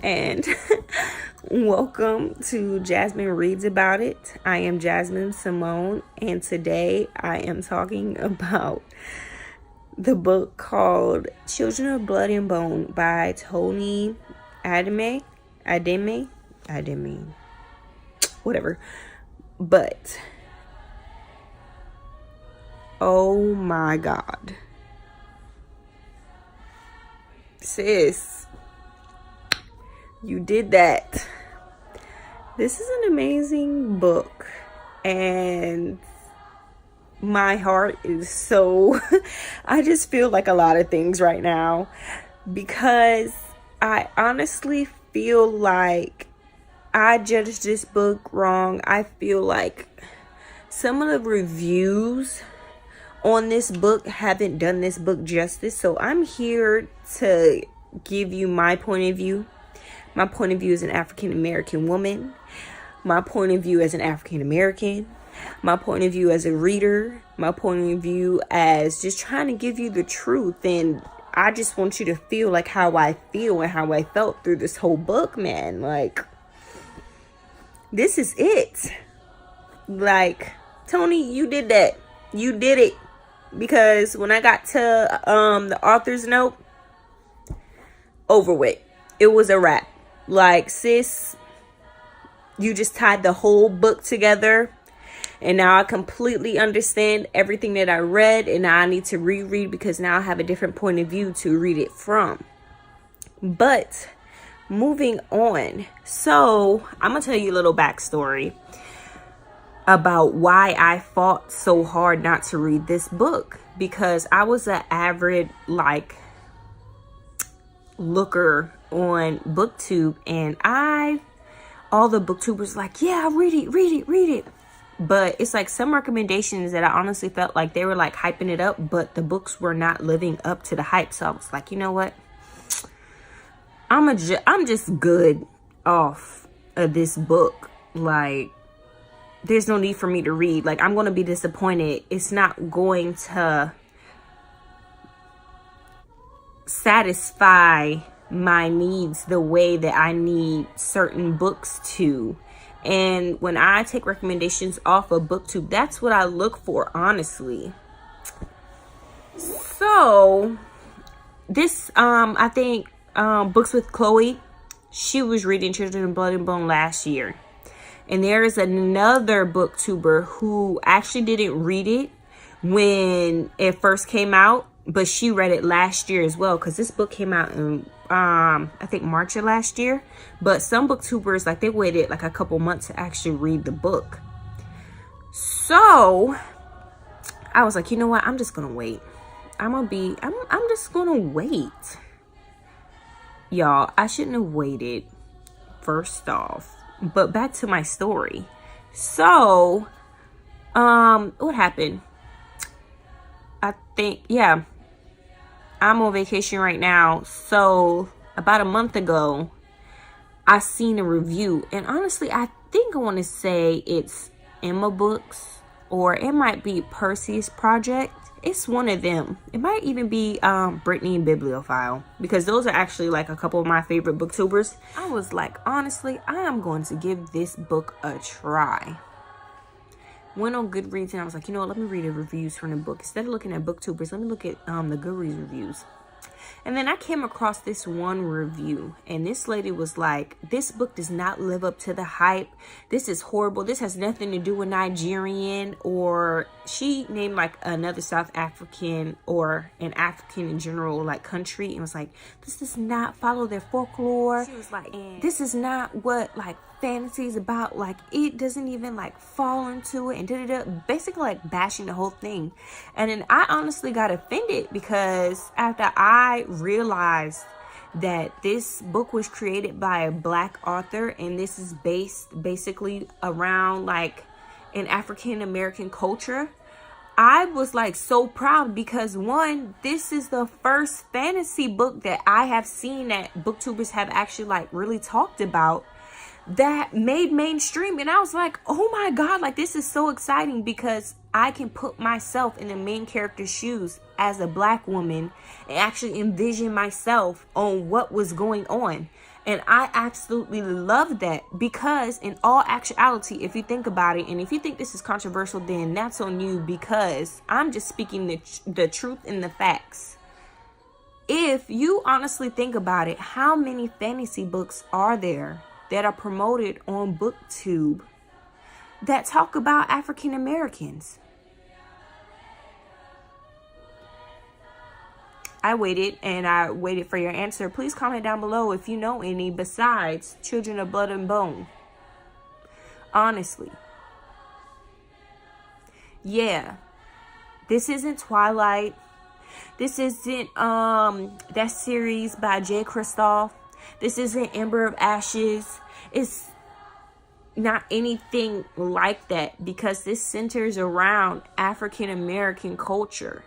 and welcome to Jasmine Reads About It. I am Jasmine Simone, and today I am talking about the book called Children of Blood and Bone by Tony Ademe, whatever. But oh my God, sis, you did that. This is an amazing book, and my heart is so I just feel like a lot of things right now, because I honestly feel like I judged this book wrong. I feel like some of the reviews on this book haven't done this book justice. So I'm here to give you my point of view. My point of view as an African American woman. My point of view as an African American. My point of view as a reader. My point of view as just trying to give you the truth. And I just want you to feel like how I feel and how I felt through this whole book, man. Like, this is it. Like, Tony, you did that. You did it. Because when I got to the author's note, over with. It was a wrap. Like, sis, you just tied the whole book together. And now I completely understand everything that I read. And now I need to reread, because now I have a different point of view to read it from. But moving on. So I'm going to tell you a little backstory about why I fought so hard not to read this book. Because I was an avid, looker on BookTube, and all the booktubers like, yeah, read it. But it's like some recommendations that I honestly felt like they were like hyping it up, but the books were not living up to the hype. So I was like, you know what? I'm just good off of this book. Like, there's no need for me to read. Like, I'm going to be disappointed. It's not going to satisfy my needs the way that I need certain books to. And when I take recommendations off of BookTube, that's what I look for, honestly. So this I think Books with Chloe, she was reading Children of Blood and Bone last year. And there is another booktuber who actually didn't read it when it first came out, but she read it last year as well, because this book came out in I think March of last year. But some booktubers, like, they waited like a couple months to actually read the book. So I was like, you know what? I'm just gonna wait. I'm just gonna wait. Y'all, I shouldn't have waited, first off. But back to my story. So what happened? I think, yeah, I'm on vacation right now. So about a month ago, I seen a review. And honestly, I think I want to say it's Emma Books, or it might be Percy's Project. It's one of them. It might even be Brittany and Bibliophile, because those are actually like a couple of my favorite booktubers. I was like, honestly, I am going to give this book a try. Went on Goodreads, and I was like, you know what, let me read the reviews from the book. Instead of looking at booktubers, let me look at the Goodreads reviews. And then I came across this one review, and this lady was like, this book does not live up to the hype. This is horrible. This has nothing to do with Nigerian, or she named like another South African or an African in general, like country, and was like, this does not follow their folklore. She was like, this is not what like fantasy is about. Like, it doesn't even like fall into it, and basically like bashing the whole thing. And then I honestly got offended, because after I realized that this book was created by a Black author, and this is based basically around like an African American culture, I was like so proud, because one, this is the first fantasy book that I have seen that booktubers have actually like really talked about that made mainstream. And I was like, oh my God, like, this is so exciting, because I can put myself in the main character's shoes as a Black woman and actually envision myself on what was going on. And I absolutely love that, because in all actuality, if you think about it, and if you think this is controversial, then that's on you, because I'm just speaking the truth and the facts. If you honestly think about it, how many fantasy books are there that are promoted on BookTube that talk about African Americans? I waited for your answer. Please comment down below if you know any besides Children of Blood and Bone. Honestly. Yeah. This isn't Twilight. This isn't that series by Jay Kristoff. This isn't Ember of Ashes. It's not anything like that, because this centers around African American culture.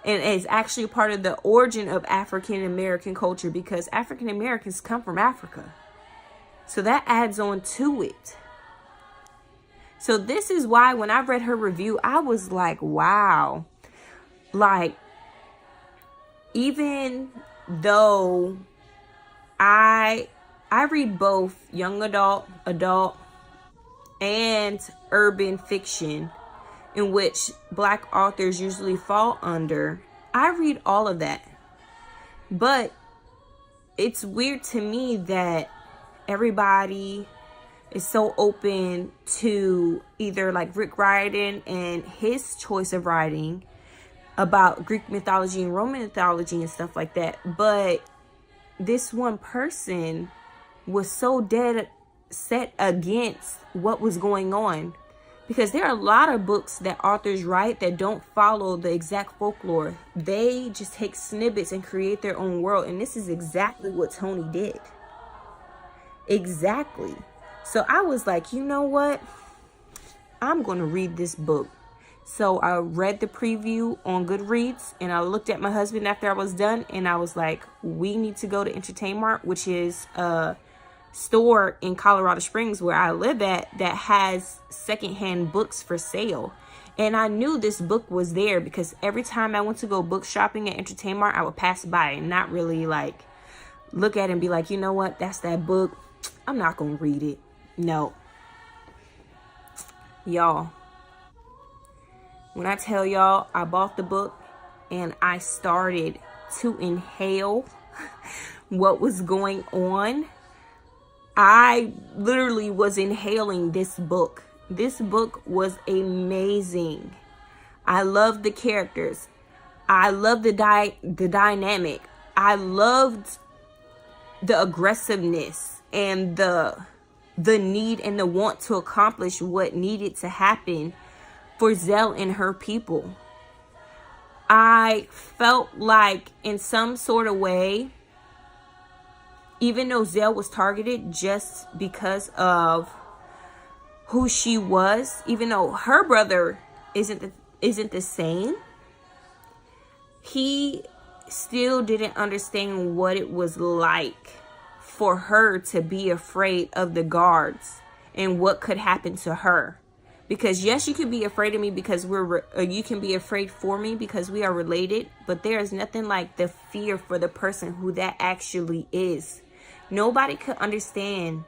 And it's actually part of the origin of African American culture, because African Americans come from Africa. So that adds on to it. So this is why when I read her review, I was like, wow. Like, even though I read both young adult, and urban fiction, in which Black authors usually fall under. I read all of that. But it's weird to me that everybody is so open to either like Rick Riordan and his choice of writing about Greek mythology and Roman mythology and stuff like that. But this one person was so dead set against what was going on. Because there are a lot of books that authors write that don't follow the exact folklore. They just take snippets and create their own world. And this is exactly what Toni did. Exactly. So I was like, you know what? I'm going to read this book. So I read the preview on Goodreads, and I looked at my husband after I was done, and I was like, we need to go to Entertainment, which is store in Colorado Springs where I live at, that has secondhand books for sale. And I knew this book was there because every time I went to go book shopping at Entertainment, I would pass by and not really like look at it and be like, you know what, that's that book, I'm not gonna read it. No, y'all, when I tell y'all I bought the book and I started to inhale what was going on, I literally was inhaling this book. This book was amazing. I loved the characters. I loved the dynamic. I loved the aggressiveness and the need and the want to accomplish what needed to happen for Zell and her people. I felt like in some sort of way, even though Zell was targeted just because of who she was, even though her brother isn't the same, he still didn't understand what it was like for her to be afraid of the guards and what could happen to her. Because yes, you can be afraid of me because you can be afraid for me because we are related, but there is nothing like the fear for the person who that actually is. Nobody could understand,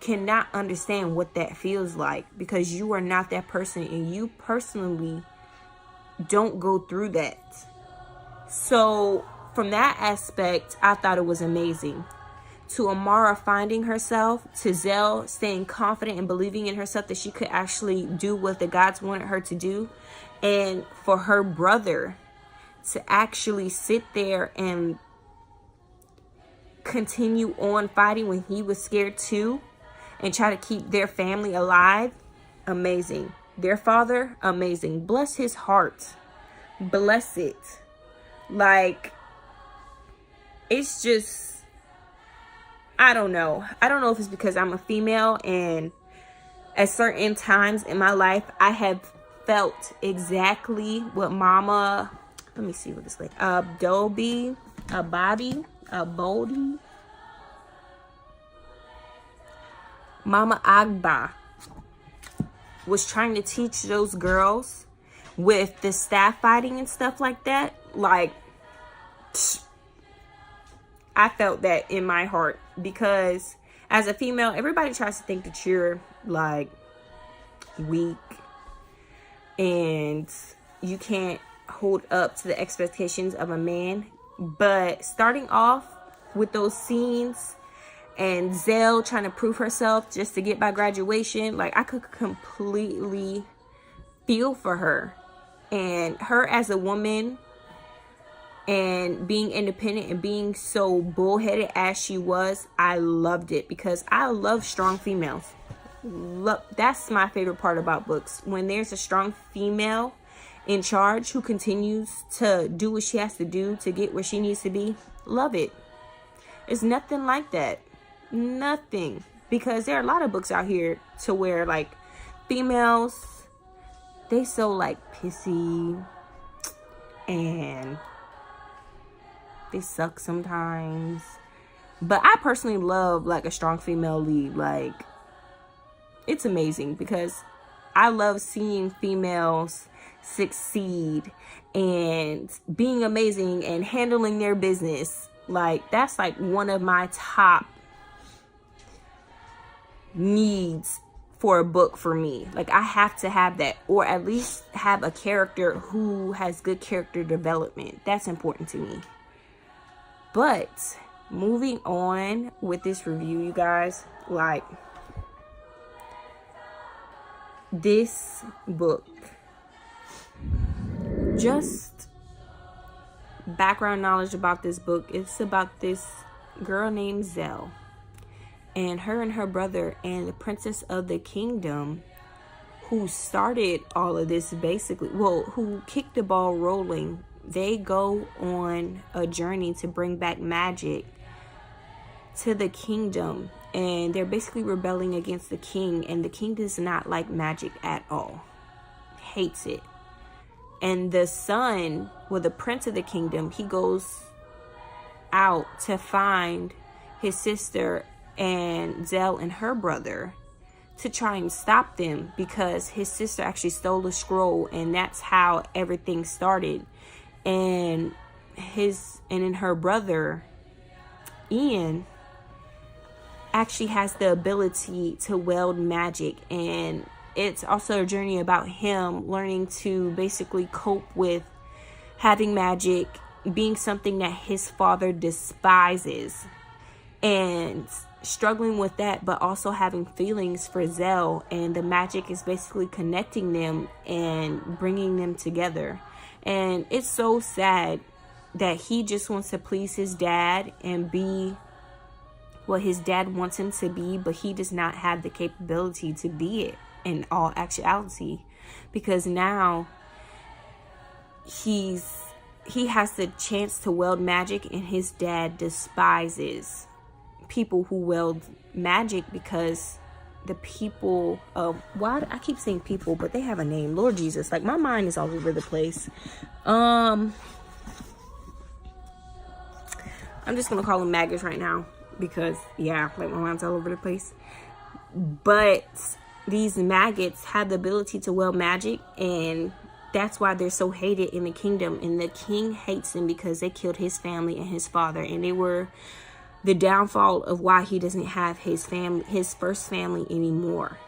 cannot understand what that feels like, because you are not that person and you personally don't go through that. So from that aspect, I thought it was amazing. To Amara finding herself, to Zell staying confident and believing in herself that she could actually do what the gods wanted her to do, and for her brother to actually sit there and continue on fighting when he was scared too and try to keep their family alive. Amazing. Their father, amazing. Bless his heart. Bless it. Like, it's just, I don't know. I don't know if it's because I'm a female and at certain times in my life I have felt exactly what Mama, let me see what this like, Bobby, Mama Agba was trying to teach those girls with the staff fighting and stuff like that. Like, I felt that in my heart, because as a female, everybody tries to think that you're like weak and you can't hold up to the expectations of a man. But starting off with those scenes and Zell trying to prove herself just to get by graduation, like, I could completely feel for her. And her as a woman and being independent and being so bullheaded as she was, I loved it, because I love strong females. That's my favorite part about books, when there's a strong female in charge who continues to do what she has to do to get where she needs to be. Love it. It's nothing like that. Nothing. Because there are a lot of books out here to where, like, females, they so like pissy and they suck sometimes. But I personally love like a strong female lead. Like, it's amazing, because I love seeing females succeed and being amazing and handling their business. Like, that's like one of my top needs for a book for me. Like, I have to have that, or at least have a character who has good character development. That's important to me. But moving on with this review, you guys, like, this book, just background knowledge about this book. It's about this girl named Zell, and her brother and the princess of the kingdom, who started all of this basically, well, who kicked the ball rolling. They go on a journey to bring back magic to the kingdom, and they're basically rebelling against the king, and the king does not like magic at all, hates it. And the son, well, the prince of the kingdom, he goes out to find his sister and Zell and her brother to try and stop them, because his sister actually stole the scroll, and that's how everything started. And then her brother Ian actually has the ability to wield magic, and it's also a journey about him learning to basically cope with having magic being something that his father despises, and struggling with that, but also having feelings for Zell, and the magic is basically connecting them and bringing them together. And it's so sad that he just wants to please his dad and be what his dad wants him to be, but he does not have the capability to be it in all actuality, because now he has the chance to wield magic, and his dad despises people who wield magic, because the people of, why I keep saying people, but they have a name, Lord Jesus, like, my mind is all over the place. I'm just gonna call them maggots right now, because yeah, like, my mind's all over the place. But these maggots have the ability to wield magic, and that's why they're so hated in the kingdom. And the king hates them because they killed his family and his father, and they were the downfall of why he doesn't have his first family anymore.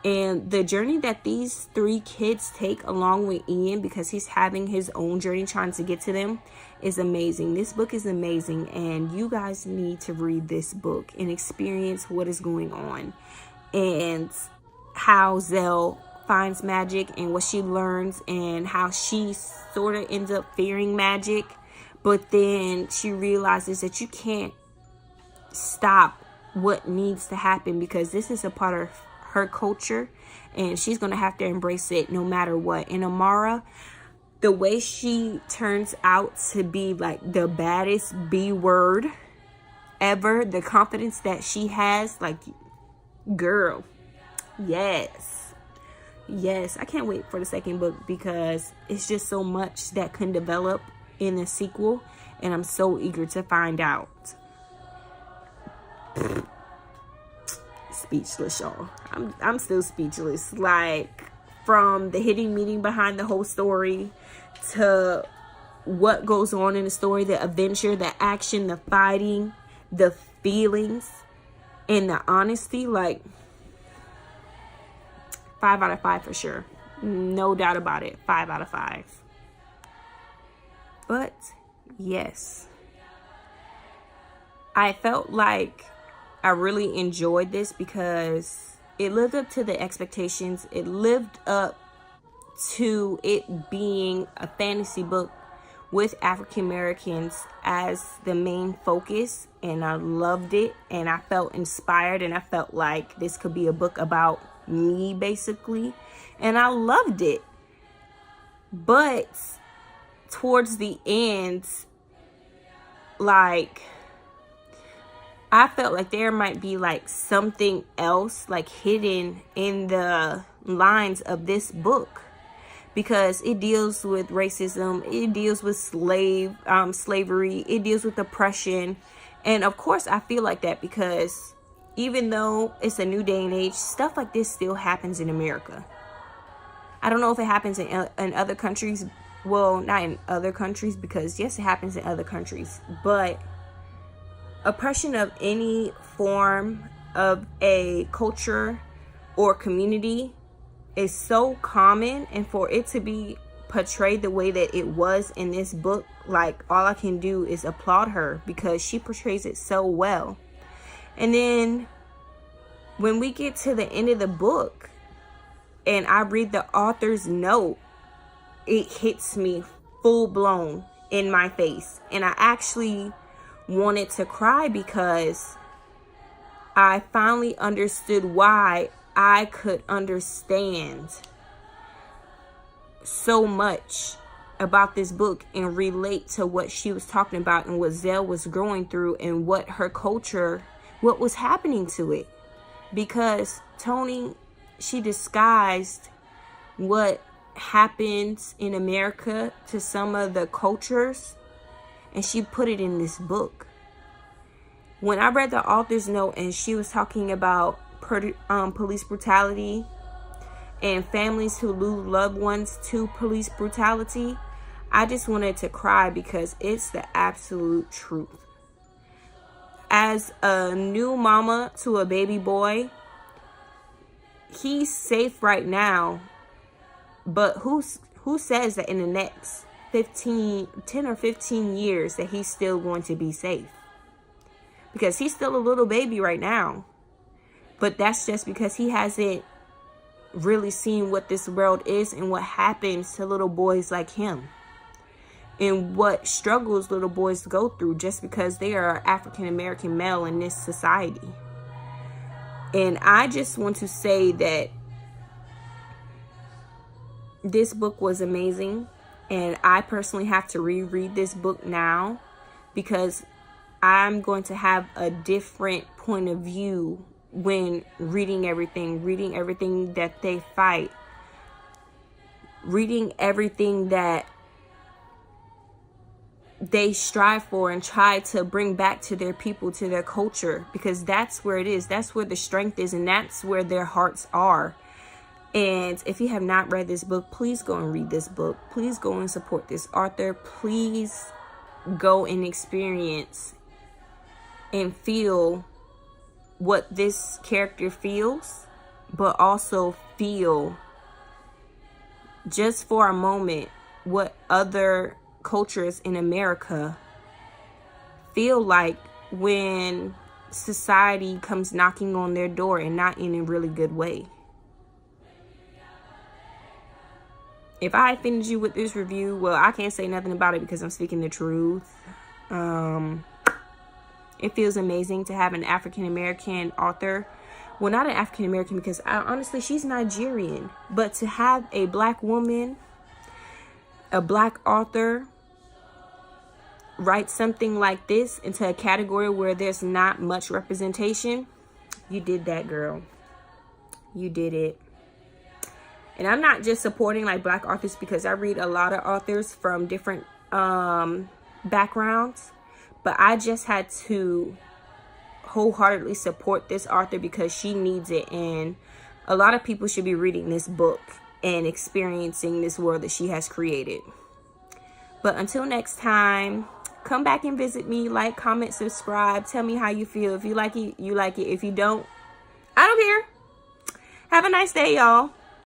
And the journey that these three kids take along with Ian, because he's having his own journey trying to get to them, is amazing. This book is amazing, and you guys need to read this book and experience what is going on, and how Zell finds magic and what she learns, and how she sort of ends up fearing magic, but then she realizes that you can't stop what needs to happen, because this is a part of her culture, and she's gonna have to embrace it no matter what. And Amara, the way she turns out to be like the baddest B word ever, the confidence that she has, like, girl, yes, I can't wait for the second book, because it's just so much that can develop in the sequel, and I'm so eager to find out. Speechless, y'all. I'm still speechless. Like, from the hidden meaning behind the whole story, to what goes on in the story, the adventure, the action, the fighting, the feelings, and the honesty, like 5 out of 5 for sure. No doubt about it. 5 out of 5. But yes, I felt like I really enjoyed this because it lived up to the expectations. It lived up to it being a fantasy book with African Americans as the main focus, and I loved it, and I felt inspired, and I felt like this could be a book about me basically, and I loved it. But towards the end, like, I felt like there might be like something else like hidden in the lines of this book, because it deals with racism, it deals with slavery, it deals with oppression. And of course I feel like that because even though it's a new day and age, stuff like this still happens in America. I don't know if it happens in other countries. Well, not in other countries, because yes, it happens in other countries, but oppression of any form of a culture or community is so common, and for it to be portrayed the way that it was in this book, like, all I can do is applaud her because she portrays it so well. And then when we get to the end of the book and I read the author's note, it hits me full blown in my face, and I actually wanted to cry because I finally understood why I could understand so much about this book and relate to what she was talking about and what Zell was going through and what her culture, what was happening to it. Because Toni, she disguised what happens in America to some of the cultures, and she put it in this book. When I read the author's note and she was talking about police brutality and families who lose loved ones to police brutality, I just wanted to cry because it's the absolute truth. As a new mama to a baby boy, he's safe right now, but who says that in the next 10 or 15 years that he's still going to be safe? Because he's still a little baby right now. But that's just because he hasn't really seen what this world is and what happens to little boys like him. And what struggles little boys go through just because they are African American male in this society. And I just want to say that this book was amazing. And I personally have to reread this book now because I'm going to have a different point of view when reading everything that they fight, reading everything that they strive for and try to bring back to their people, to their culture, because that's where it is. That's where the strength is, and that's where their hearts are. And if you have not read this book, please go and read this book. Please go and support this author. Please go and experience and feel what this character feels, but also feel just for a moment what other cultures in America feel like when society comes knocking on their door, and not in a really good way. If I offended you with this review, well, I can't say nothing about it because I'm speaking the truth. It feels amazing to have an African-American author. Well, not an African-American because honestly, she's Nigerian. But to have a black woman, a black author, write something like this into a category where there's not much representation, you did that, girl. You did it. And I'm not just supporting like black authors because I read a lot of authors from different backgrounds. But I just had to wholeheartedly support this author because she needs it. And a lot of people should be reading this book and experiencing this world that she has created. But until next time, come back and visit me. Like, comment, subscribe. Tell me how you feel. If you like it, you like it. If you don't, I don't care. Have a nice day, y'all.